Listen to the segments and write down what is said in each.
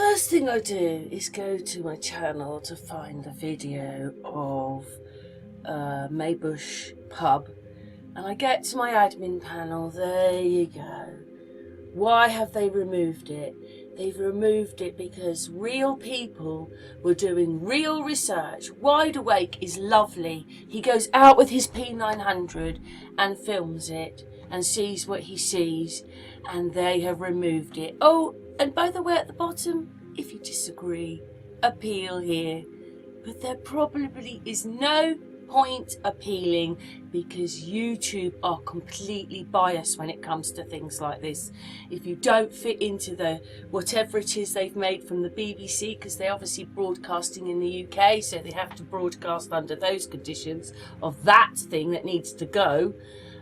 first thing I do is go to my channel to find the video of Maybush pub, and I get to my admin panel. There you go. Why have they removed it? They've removed it because real people were doing real research. Wide Awake is lovely. He goes out with his P900 and films it and sees what he sees, and they have removed it. Oh, and by the way, at the bottom, if you disagree, appeal here. But there probably is no point appealing because YouTube are completely biased when it comes to things like this. If you don't fit into the whatever it is they've made from the BBC, because they're obviously broadcasting in the UK, so they have to broadcast under those conditions of that thing that needs to go.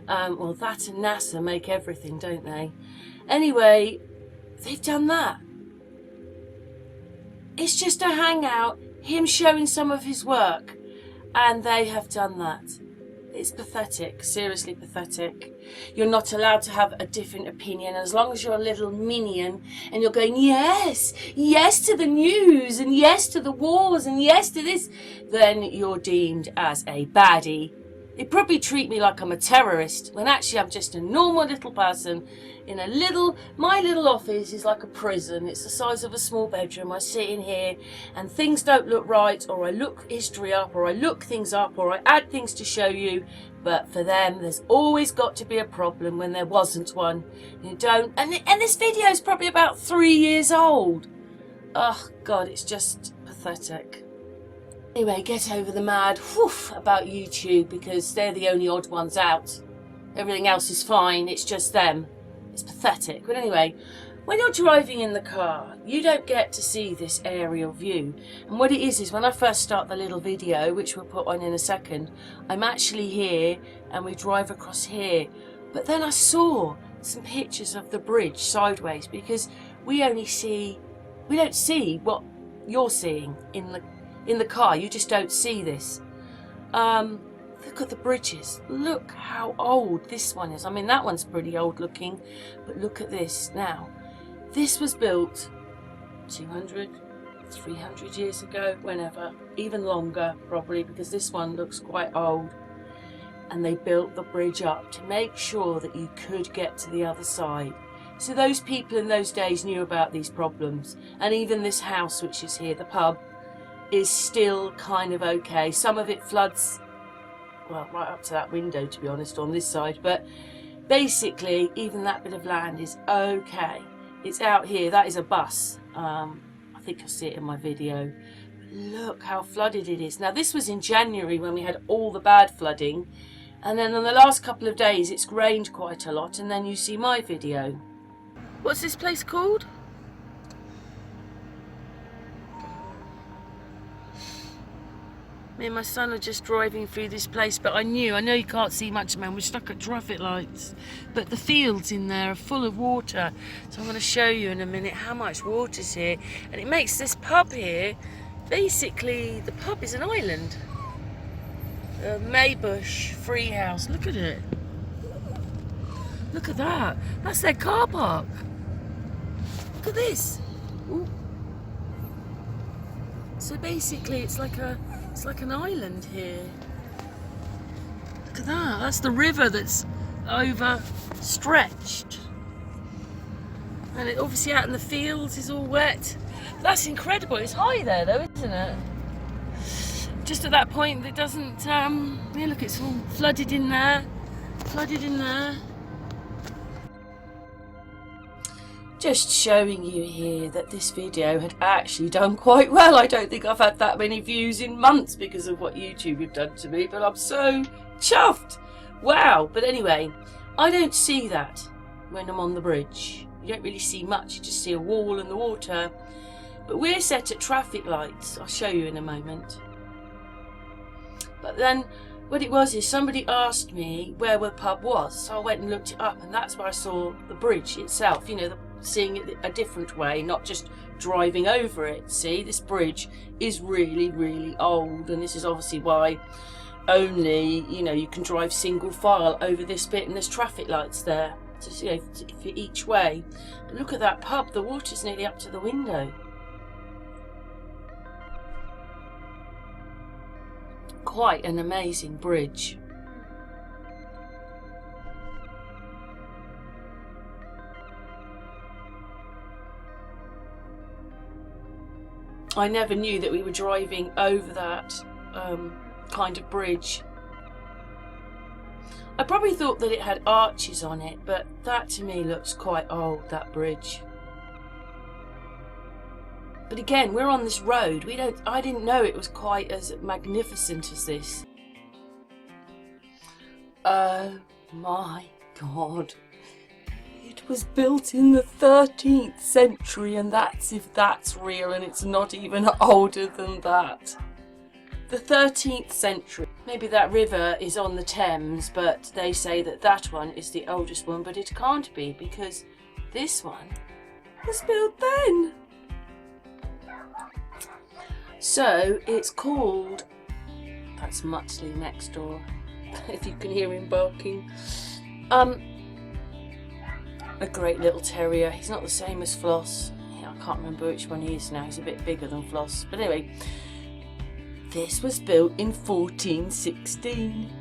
Well, that and NASA make everything, don't they? Anyway, they've done that. It's just a hangout, him showing some of his work, and they have done that. It's pathetic, seriously pathetic. You're not allowed to have a different opinion as long as you're a little minion and you're going, yes, yes to the news, and yes to the wars, and yes to this, then you're deemed as a baddie. They probably treat me like I'm a terrorist, when actually I'm just a normal little person in my little office is like a prison. It's the size of a small bedroom. I sit in here and things don't look right, or I look history up, or I look things up, or I add things to show you. But for them, there's always got to be a problem when there wasn't one. You don't, and this video is probably about 3 years old. Oh God, it's just pathetic. Anyway, get over the mad about YouTube, because they're the only odd ones out. Everything else is fine, it's just them. It's pathetic. But anyway, when you're driving in the car, you don't get to see this aerial view. And what it is when I first start the little video, which we'll put on in a second, I'm actually here and we drive across here. But then I saw some pictures of the bridge sideways, because we don't see what you're seeing in the car. You just don't see this. Look at the bridges. Look how old this one is. I mean, that one's pretty old looking, but look at this. Now, this was built 200, 300 years ago, whenever, even longer probably, because this one looks quite old. And they built the bridge up to make sure that you could get to the other side. So those people in those days knew about these problems. And even this house, which is here, the pub, is still kind of okay. Some of it floods, well, right up to that window, to be honest, on this side. But basically, even that bit of land is okay. It's out here. That is a bus. I think you'll see it in my video. But look how flooded it is. Now, this was in January when we had all the bad flooding. And then in the last couple of days, it's rained quite a lot. And then you see my video. What's this place called? Me and my son are just driving through this place, but I know you can't see much, man. We're stuck at traffic lights. But the fields in there are full of water. So I'm going to show you in a minute how much water's here. And it makes this pub here, basically, the pub is an island. Maybush Free House. Look at it. Look at that. That's their car park. Look at this. Ooh. So basically, it's like an island here. Look at that. That's the river that's overstretched. And it obviously out in the fields is all wet. That's incredible. It's high there though, isn't it? Just at that point that doesn't, yeah, look, it's all flooded in there. Flooded in there. Just showing you here that this video had actually done quite well. I don't think I've had that many views in months because of what YouTube have done to me, but I'm so chuffed. Wow. But anyway, I don't see that when I'm on the bridge. You don't really see much. You just see a wall and the water. But we're set at traffic lights. I'll show you in a moment. But then what it was is somebody asked me where the pub was. So I went and looked it up, and that's where I saw the bridge itself. You know, seeing it a different way, not just driving over it. See, this bridge is really, really old, and this is obviously why only, you know, you can drive single file over this bit, and there's traffic lights there to, you know, for each way. But look at that pub, the water's nearly up to the window. quite an amazing bridge. I never knew that we were driving over that kind of bridge. I probably thought that it had arches on it, but that to me looks quite old, that bridge. But again, we're on this road. I didn't know it was quite as magnificent as this. Oh my God. It was built in the 13th century, and that's if that's real, and it's not even older than that. The 13th century. Maybe that river is on the Thames, but they say that that one is the oldest one, but it can't be because this one was built then. So it's called, that's Muttley next door, if you can hear him barking. A great little terrier. He's not the same as Floss. I can't remember which one he is now. He's a bit bigger than Floss. But anyway, this was built in 1416.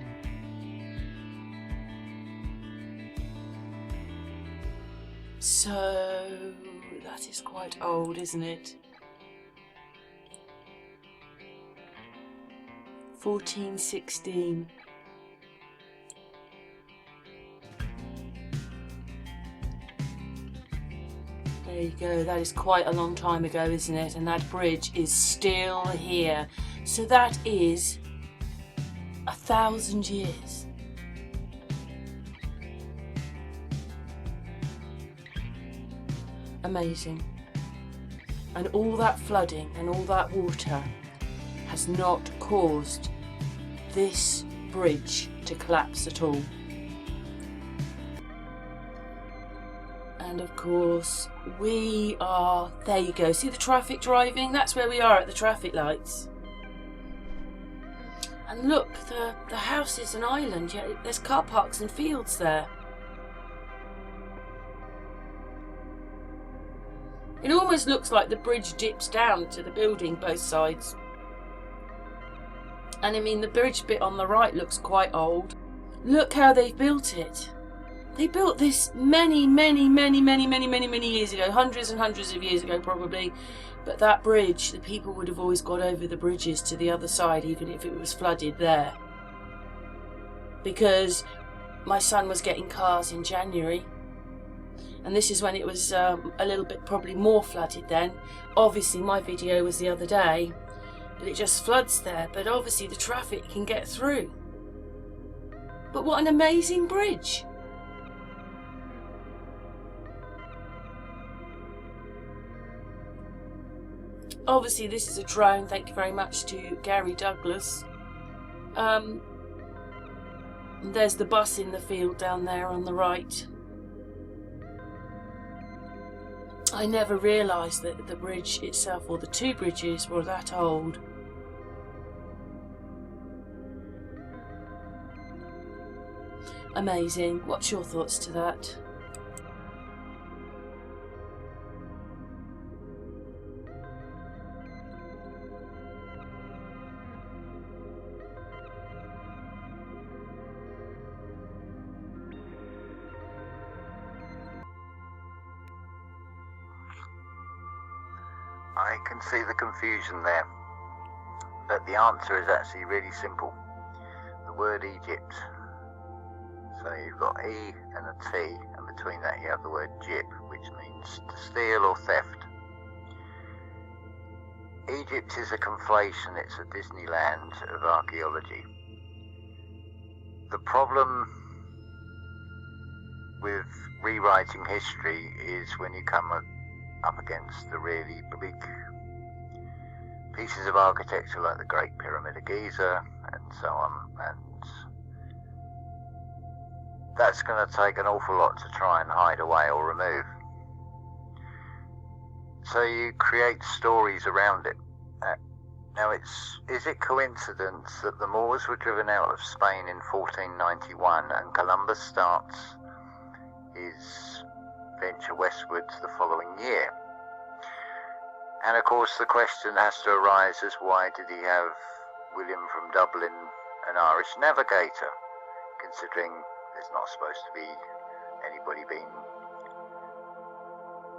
So that is quite old, isn't it? 1416. There you go, that is quite a long time ago, isn't it? And that bridge is still here. So that is 1,000 years. Amazing. And all that flooding and all that water has not caused this bridge to collapse at all. And of course, we are, there you go, see the traffic driving? That's where we are at the traffic lights. And look, the house is an island, yeah, there's car parks and fields there. It almost looks like the bridge dips down to the building both sides. And I mean, the bridge bit on the right looks quite old. Look how they've built it. They built this many years ago, hundreds and hundreds of years ago probably. But that bridge, the people would have always got over the bridges to the other side, even if it was flooded there. Because my son was getting cars in January. And this is when it was a little bit probably more flooded then. Obviously my video was the other day, but it just floods there. But obviously the traffic can get through. But what an amazing bridge. Obviously this is a drone, thank you very much to Gary Douglas. There's the bus in the field down there on the right. I never realised that the bridge itself, or the two bridges, were that old. Amazing. What's your thoughts to that? I can see the confusion there, but the answer is actually really simple. The word Egypt. So you've got E and a T, and between that you have the word jip, which means to steal or theft. Egypt is a conflation, it's a Disneyland of archaeology. The problem with rewriting history is when you come up against the really big pieces of architecture like the Great Pyramid of Giza and so on, and that's going to take an awful lot to try and hide away or remove. So you create stories around it. Now is it coincidence that the Moors were driven out of Spain in 1491 and Columbus starts his venture westwards the following year? And of course the question has to arise as why did he have William from Dublin an Irish navigator, considering there's not supposed to be anybody been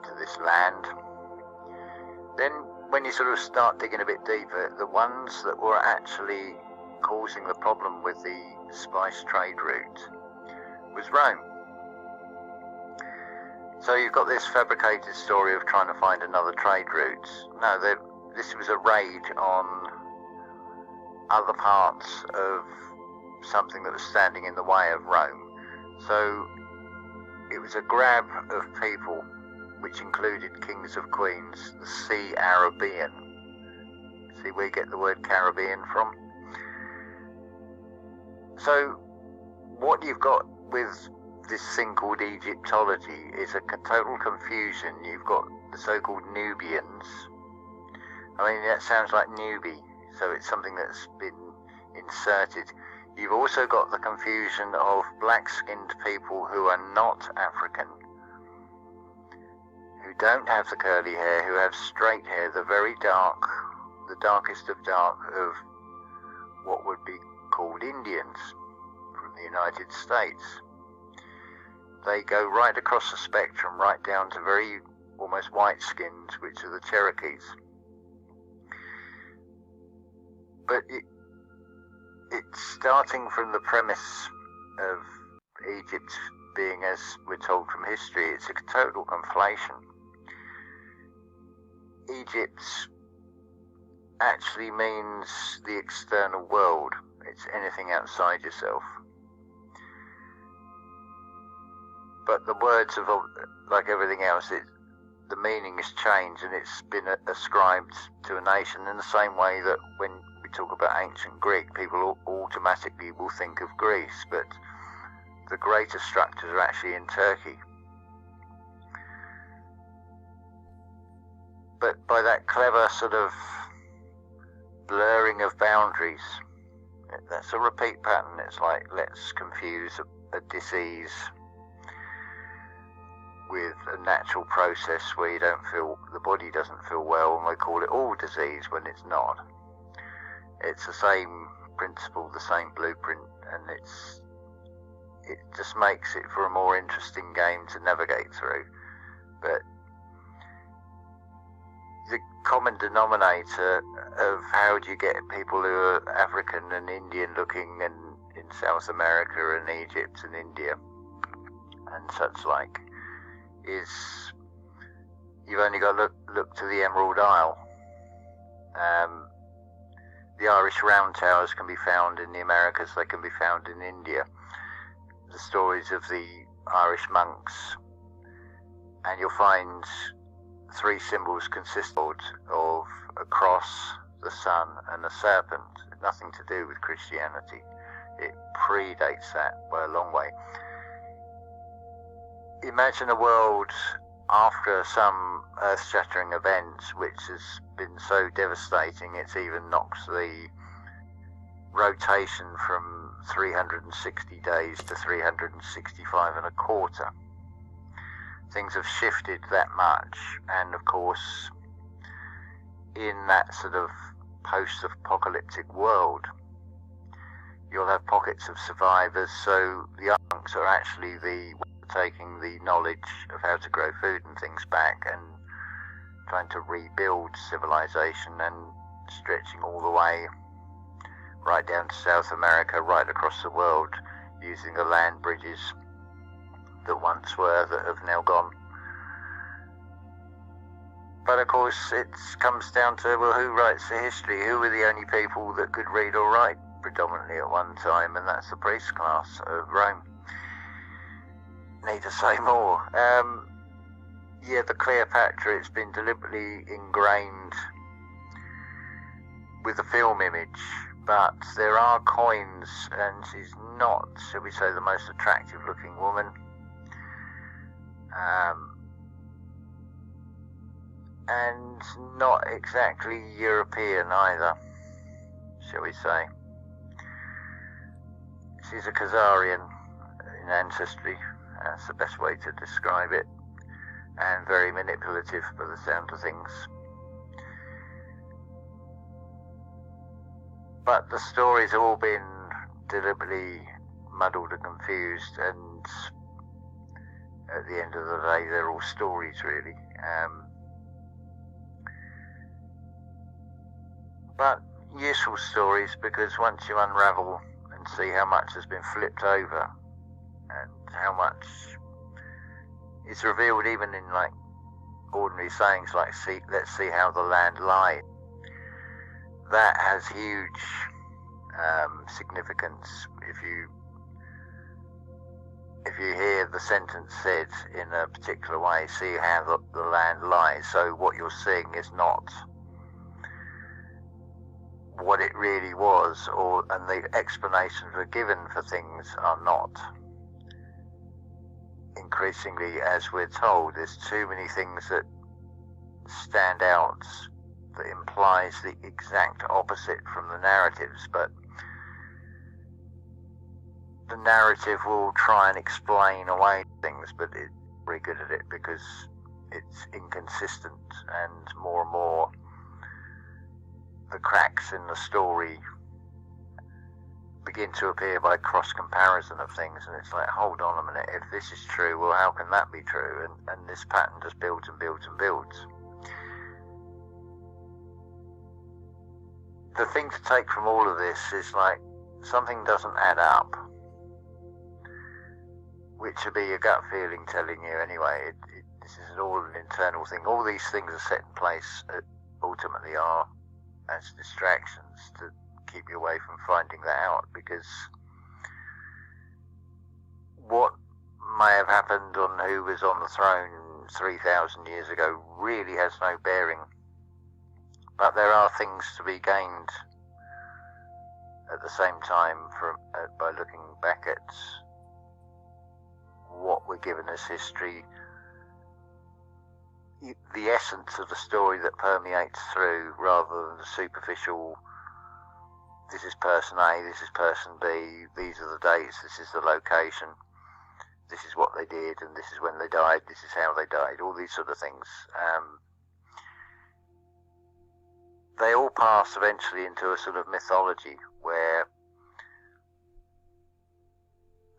to this land. Then when you sort of start digging a bit deeper, the ones that were actually causing the problem with the spice trade route was Rome. So you've got this fabricated story of trying to find another trade route. No, this was a raid on other parts of something that was standing in the way of Rome. So it was a grab of people, which included kings of queens, the Sea Arabian. See where you get the word Caribbean from? So what you've got with this thing called Egyptology is a total confusion. You've got the so-called Nubians. I mean, that sounds like newbie, so it's something that's been inserted. You've also got the confusion of black-skinned people who are not African, who don't have the curly hair, who have straight hair, the very dark, the darkest of dark of what would be called Indians from the United States. They go right across the spectrum, right down to very almost white skins, which are the Cherokees. But it's starting from the premise of Egypt being, as we're told from history, it's a total conflation. Egypt actually means the external world. It's anything outside yourself. But the words have, like everything else, the meaning has changed, and it's been ascribed to a nation in the same way that when we talk about ancient Greek, people automatically will think of Greece, but the greater structures are actually in Turkey. But by that clever sort of blurring of boundaries, that's a repeat pattern. It's like, let's confuse a disease with a natural process where you don't feel, the body doesn't feel well, and we call it all disease when it's not. It's the same principle, the same blueprint, and it just makes it for a more interesting game to navigate through. But the common denominator of how do you get people who are African and Indian looking and in South America and Egypt and India and such like is you've only got to look to the Emerald Isle. The Irish Round Towers can be found in the Americas, they can be found in India. The stories of the Irish monks, and you'll find three symbols consist of a cross, the sun, and a serpent. Nothing to do with Christianity. It predates that by a long way. Imagine a world after some earth-shattering event which has been so devastating it's even knocked the rotation from 360 days to 365 and a quarter. Things have shifted that much, and of course in that sort of post-apocalyptic world you'll have pockets of survivors. So the monks are actually taking the knowledge of how to grow food and things back and trying to rebuild civilization, and stretching all the way right down to South America, right across the world, using the land bridges that once were, that have now gone. But of course it comes down to, well, who writes the history? Who were the only people that could read or write predominantly at one time? And that's the priest class of Rome. Need to say more. Yeah, the Cleopatra, it's been deliberately ingrained with the film image, but there are coins, and she's not, shall we say, the most attractive looking woman. And not exactly European either, shall we say. She's a Khazarian in ancestry. That's the best way to describe it, and very manipulative by the sound of things. But the stories have all been deliberately muddled and confused, and at the end of the day, they're all stories, really. But useful stories, because once you unravel and see how much has been flipped over and how much is revealed even in like ordinary sayings like let's see how the land lies, that has huge significance. If you hear the sentence said in a particular way, see how the land lies, so what you're seeing is not what it really was, and the explanations that are given for things are not. Increasingly, as we're told, there's too many things that stand out that implies the exact opposite from the narratives, but the narrative will try and explain away things, but it's very good at it because it's inconsistent, and more the cracks in the story begin to appear by cross comparison of things, and it's like, hold on a minute, if this is true, well, how can that be true? And this pattern just builds and builds and builds. The thing to take from all of this is like, something doesn't add up, which would be your gut feeling telling you anyway. This is all an internal thing. All these things are set in place, ultimately are as distractions to keep you away from finding that out, because what may have happened on who was on the throne 3,000 years ago really has no bearing, but there are things to be gained at the same time by looking back at what we're given as history, the essence of the story that permeates through, rather than the superficial, this is person A, this is person B, these are the dates, this is the location, this is what they did, and this is when they died, this is how they died, all these sort of things. They all pass eventually into a sort of mythology where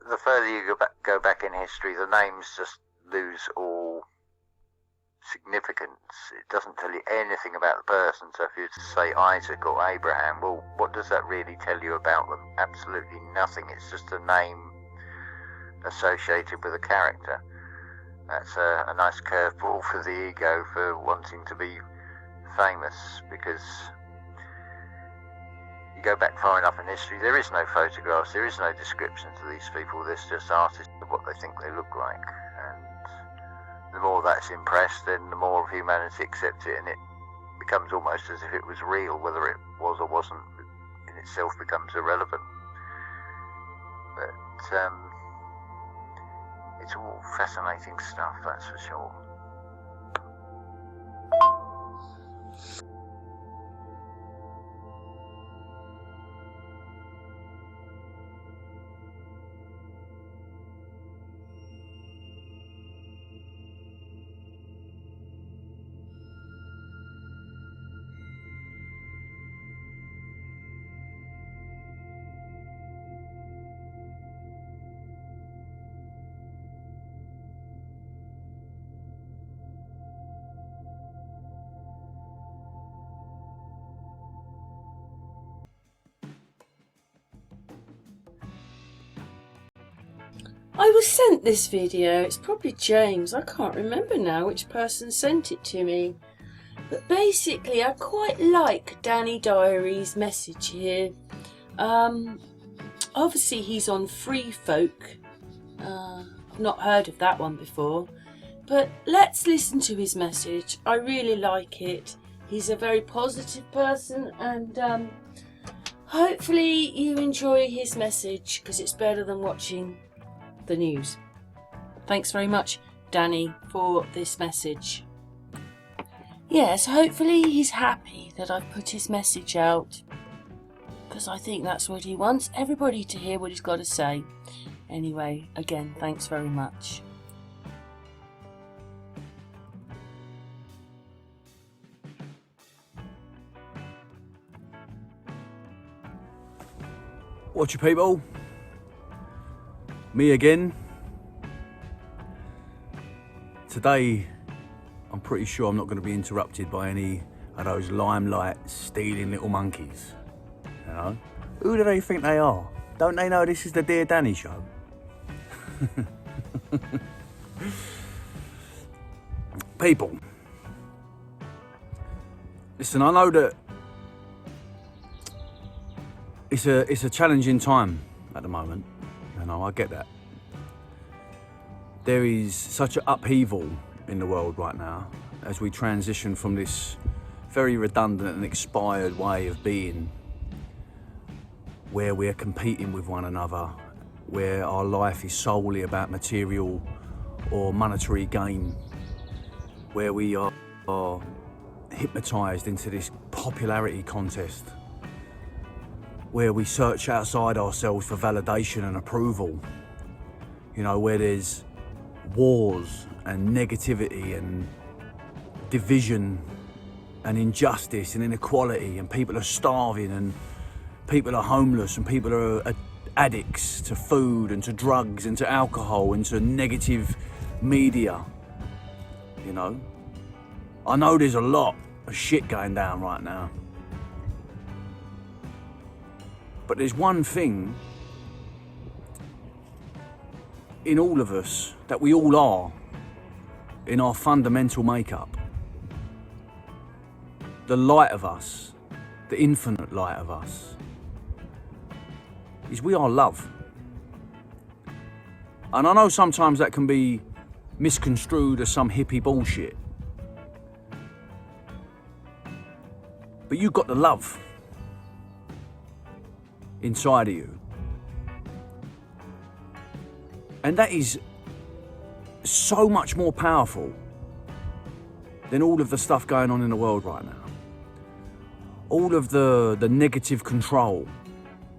the further you go back in history, the names just lose all significance. It doesn't tell you anything about the person. So if you say Isaac or Abraham, well, what does that really tell you about them? Absolutely nothing. It's just a name associated with a character. That's a nice curveball for the ego for wanting to be famous, because you go back far enough in history, there is no photographs, there is no descriptions of these people, there's just artists of what they think they look like, and the more that's impressed, then the more of humanity accepts it, and it becomes almost as if it was real. Whether it was or wasn't in itself becomes irrelevant. But it's all fascinating stuff, that's for sure. I was sent this video, it's probably James, I can't remember now which person sent it to me. But basically I quite like Danny Diary's message here. Obviously he's on Free Folk, I've not heard of that one before, but let's listen to his message. I really like it. He's a very positive person, and hopefully you enjoy his message, because it's better than watching the news. Thanks very much, Danny, for this message. Yes, hopefully he's happy that I've put his message out, because I think that's what he wants, everybody to hear what he's got to say. Anyway, again, thanks very much. Watch your people. Me again. Today, I'm pretty sure I'm not going to be interrupted by any of those limelight stealing little monkeys. You know? Who do they think they are? Don't they know this is the Dear Danny show? People. Listen, I know that it's a challenging time at the moment. You know, I get that. There is such an upheaval in the world right now as we transition from this very redundant and expired way of being, where we're competing with one another, where our life is solely about material or monetary gain, where we are hypnotised into this popularity contest, where we search outside ourselves for validation and approval, you know, where there's wars and negativity and division and injustice and inequality, and people are starving and people are homeless and people are addicts to food and to drugs and to alcohol and to negative media. You know, I know there's a lot of shit going down right now, but there's one thing in all of us that we all are in our fundamental makeup. The light of us, the infinite light of us, is we are love. And I know sometimes that can be misconstrued as some hippie bullshit, but you've got the love inside of you. And that is so much more powerful than all of the stuff going on in the world right now. All of the negative control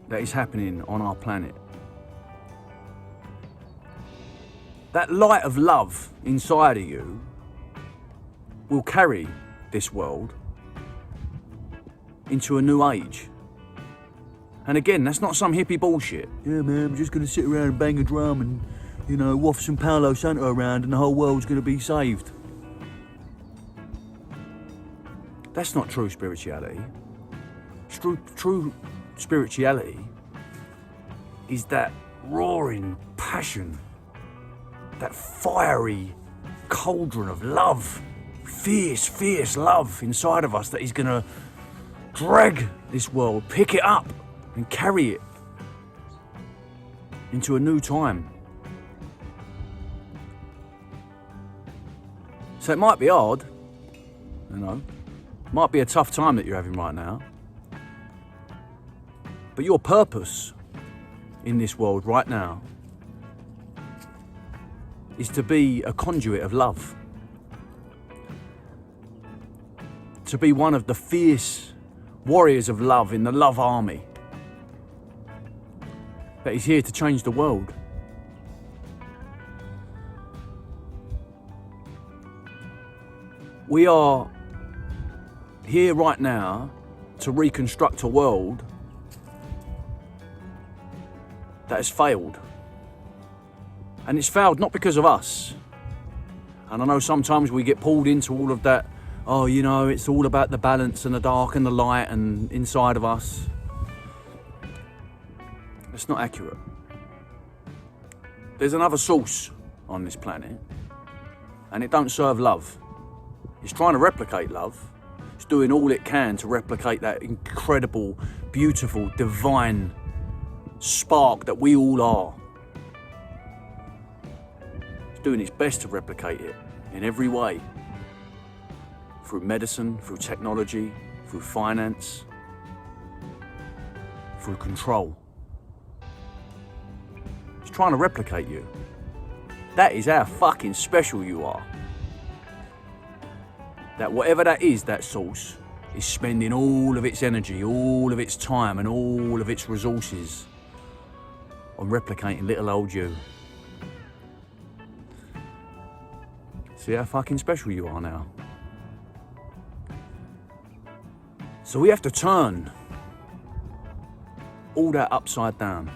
that is happening on our planet. That light of love inside of you will carry this world into a new age. And again, that's not some hippie bullshit. Yeah, man, I'm just going to sit around and bang a drum and, you know, waft some Palo Santo around and the whole world's going to be saved. That's not true spirituality. True spirituality is that roaring passion, that fiery cauldron of love, fierce love inside of us that is going to drag this world, pick it up and carry it into a new time. So it might be hard, you know, might be a tough time that you're having right now, but your purpose in this world right now is to be a conduit of love, to be one of the fierce warriors of love in the love army that is here to change the world. We are here right now to reconstruct a world that has failed. And it's failed not because of us. And I know sometimes we get pulled into all of that, oh, you know, it's all about the balance and the dark and the light and inside of us. It's not accurate. There's another source on this planet, and it don't serve love. It's trying to replicate love. It's doing all it can to replicate that incredible, beautiful, divine spark that we all are. It's doing its best to replicate it in every way. Through medicine, through technology, through finance, through control. It's trying to replicate you. That is how fucking special you are. That whatever that is, that source, is spending all of its energy, all of its time and all of its resources on replicating little old you. See how fucking special you are now. So we have to turn all that upside down.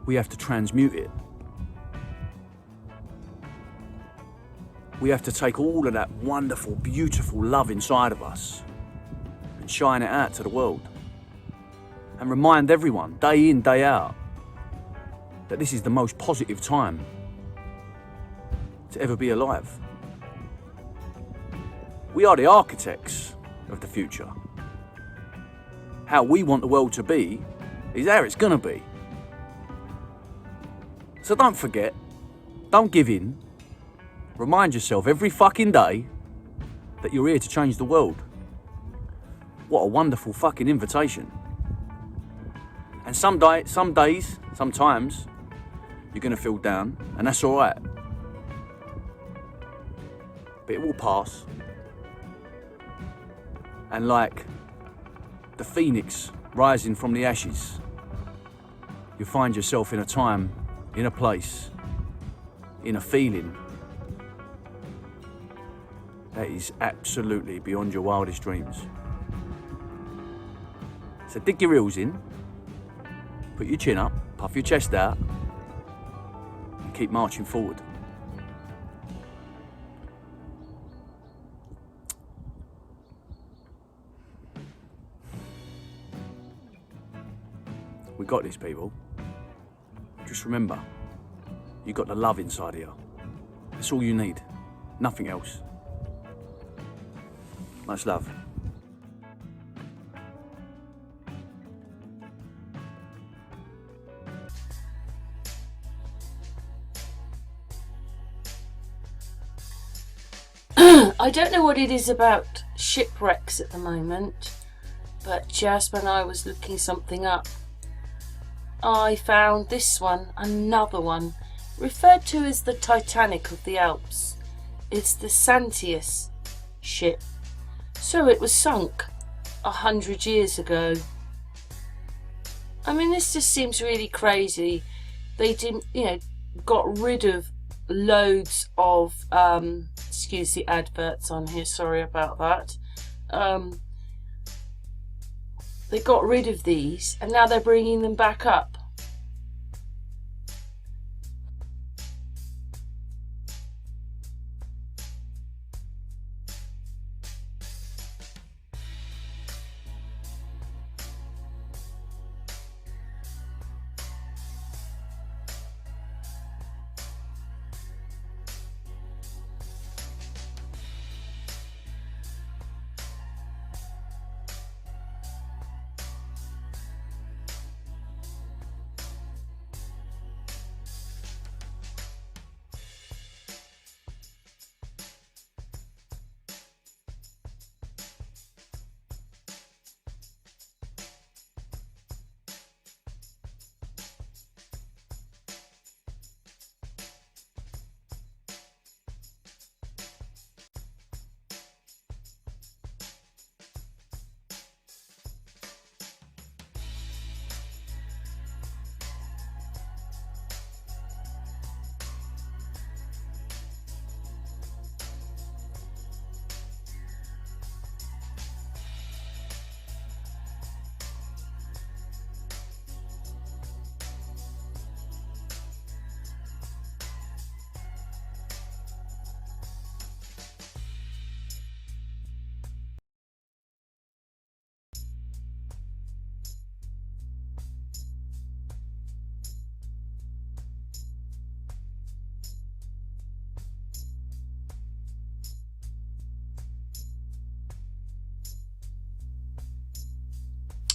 We have to transmute it. We have to take all of that wonderful, beautiful love inside of us and shine it out to the world. And remind everyone, day in, day out, that this is the most positive time to ever be alive. We are the architects of the future. How we want the world to be is how it's gonna be. So don't forget, don't give in. Remind yourself every fucking day that you're here to change the world. What a wonderful fucking invitation. And sometimes, you're gonna feel down, and that's all right. But it will pass. And like the phoenix rising from the ashes, you'll find yourself in a time, in a place, in a feeling that is absolutely beyond your wildest dreams. So dig your heels in, put your chin up, puff your chest out, and keep marching forward. We got this, people. Just remember, you got the love inside of you. That's all you need, nothing else. Much love. I don't know what it is about shipwrecks at the moment, but just when I was looking something up, I found this one, another one, referred to as the Titanic of the Alps. It's the Santis ship. So it was sunk 100 years ago. I mean, this just seems really crazy. They didn't, got rid of loads of, excuse the adverts on here, sorry about that. They got rid of these and now they're bringing them back up.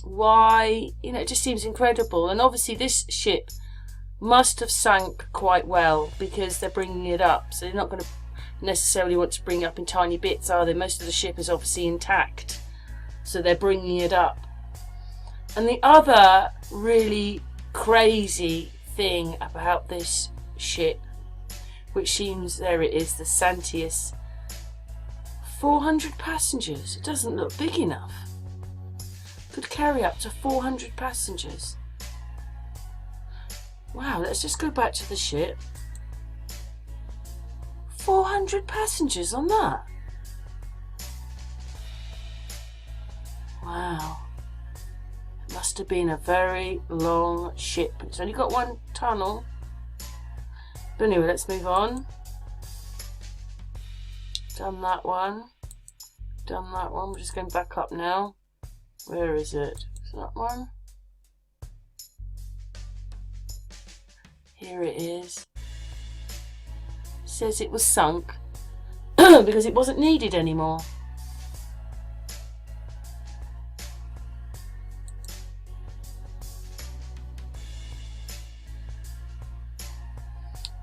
Why, it just seems incredible. And obviously this ship must have sunk quite well because they're bringing it up, so they're not going to necessarily want to bring it up in tiny bits, are they? Most of the ship is obviously intact, so they're bringing it up. And the other really crazy thing about this ship, which seems, there it is, the Santis, 400 passengers. It doesn't look big enough. Could carry up to 400 passengers. Wow, let's just go back to the ship. 400 passengers on that. Wow. It Must have been a very long ship. It's only got one tunnel. But anyway, let's move on. Done that one. Done that one. We're just going back up now. Where is it? Is that one? Here it is. It says it was sunk because it wasn't needed anymore.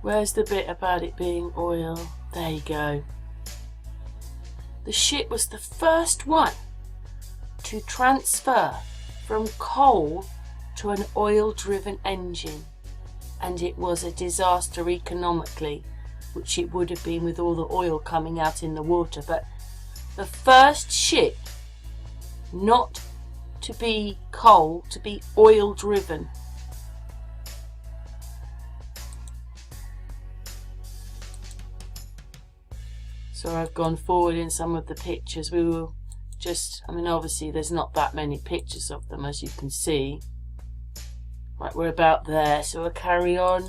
Where's the bit about it being oil? There you go. The ship was the first one to transfer from coal to an oil-driven engine, and it was a disaster economically, which it would have been with all the oil coming out in the water. But the first ship not to be coal, to be oil-driven. So I've gone forward in some of the pictures. We will just, I mean, obviously there's not that many pictures of them, as you can see. Right, we're about there, so we'll carry on.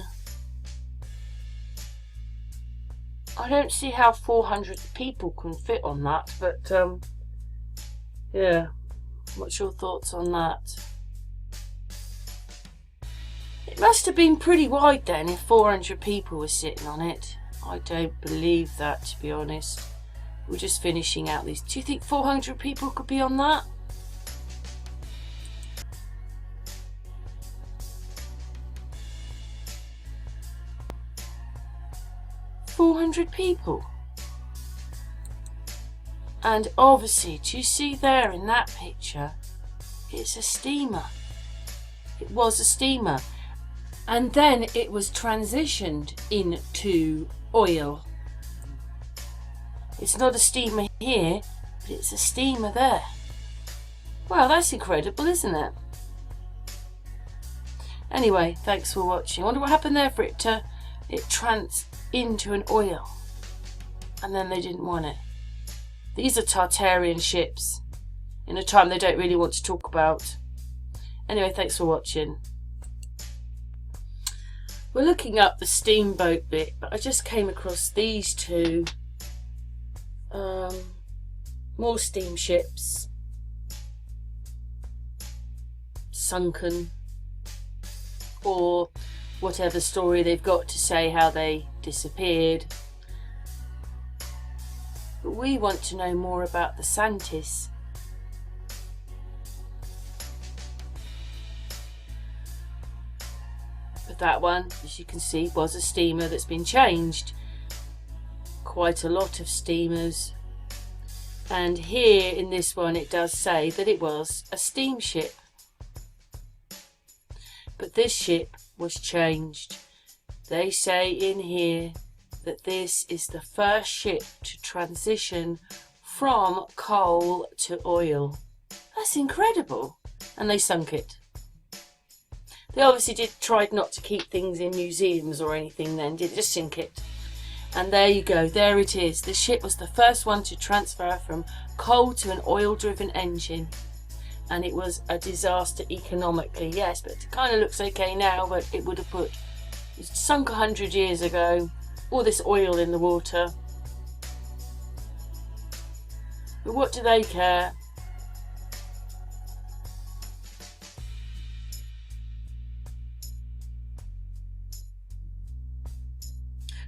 I don't see how 400 people can fit on that, but yeah, what's your thoughts on that? It must have been pretty wide then if 400 people were sitting on it. I don't believe that, to be honest. We're just finishing out these. Do you think 400 people could be on that? People. And obviously, do you see there in that picture, it's a steamer. It was a steamer, and then it was transitioned into oil. It's not a steamer here, but it's a steamer there. Well, that's incredible, isn't it? Anyway, thanks for watching. I wonder what happened there for it to into an oil, and then they didn't want it. These are Tartarian ships in a time they don't really want to talk about. Anyway, thanks for watching. We're looking up the steamboat bit, but I just came across these two more steamships, sunken, or whatever story they've got to say how they disappeared. But we want to know more about the Santis. But that one, as you can see, was a steamer that's been changed. Quite a lot of steamers. And here in this one it does say that it was a steamship. But this ship was changed. They say in here that this is the first ship to transition from coal to oil. That's incredible. And they sunk it. They obviously tried not to keep things in museums or anything then, did just sink it. And there you go, there it is. The ship was the first one to transfer from coal to an oil-driven engine. And it was a disaster economically, yes, but it kind of looks okay now, but it would have it sunk 100 years ago. All this oil in the water. But what do they care?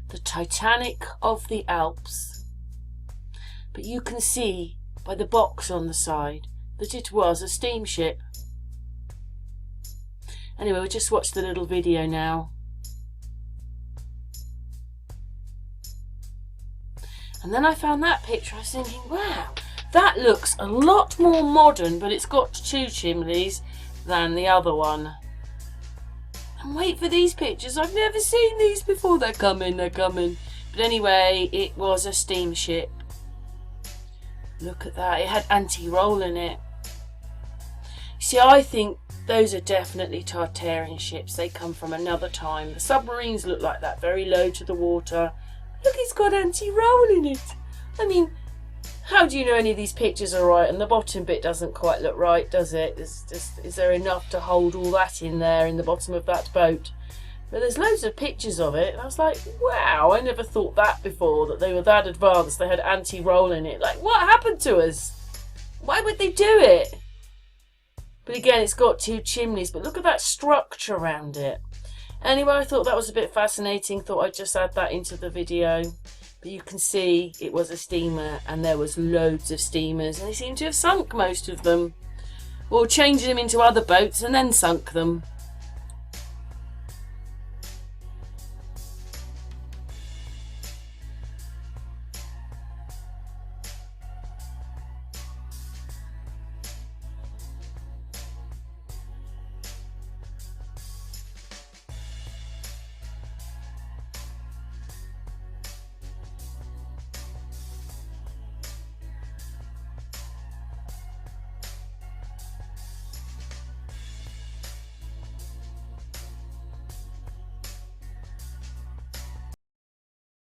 The Titanic of the Alps. But you can see by the box on the side that it was a steamship. Anyway, we'll just watch the little video now. And then I found that picture. I was thinking, wow, that looks a lot more modern, but it's got 2 chimneys than the other one. And wait for these pictures. I've never seen these before. They're coming, they're coming. But anyway, it was a steamship. Look at that. It had anti-roll in it. See, I think those are definitely Tartarian ships. They come from another time. The submarines look like that, very low to the water. Look, it's got anti-roll in it. I mean, how do you know any of these pictures are right? And the bottom bit doesn't quite look right, does it? Is there enough to hold all that in there in the bottom of that boat? But there's loads of pictures of it, and I was like, wow, I never thought that before, that they were that advanced. They had anti-roll in it. Like, what happened to us? Why would they do it? But again, it's got 2 chimneys, but look at that structure around it. Anyway, I thought that was a bit fascinating. Thought I'd just add that into the video. But you can see it was a steamer, and there was loads of steamers, and they seem to have sunk most of them. Or changed them into other boats and then sunk them.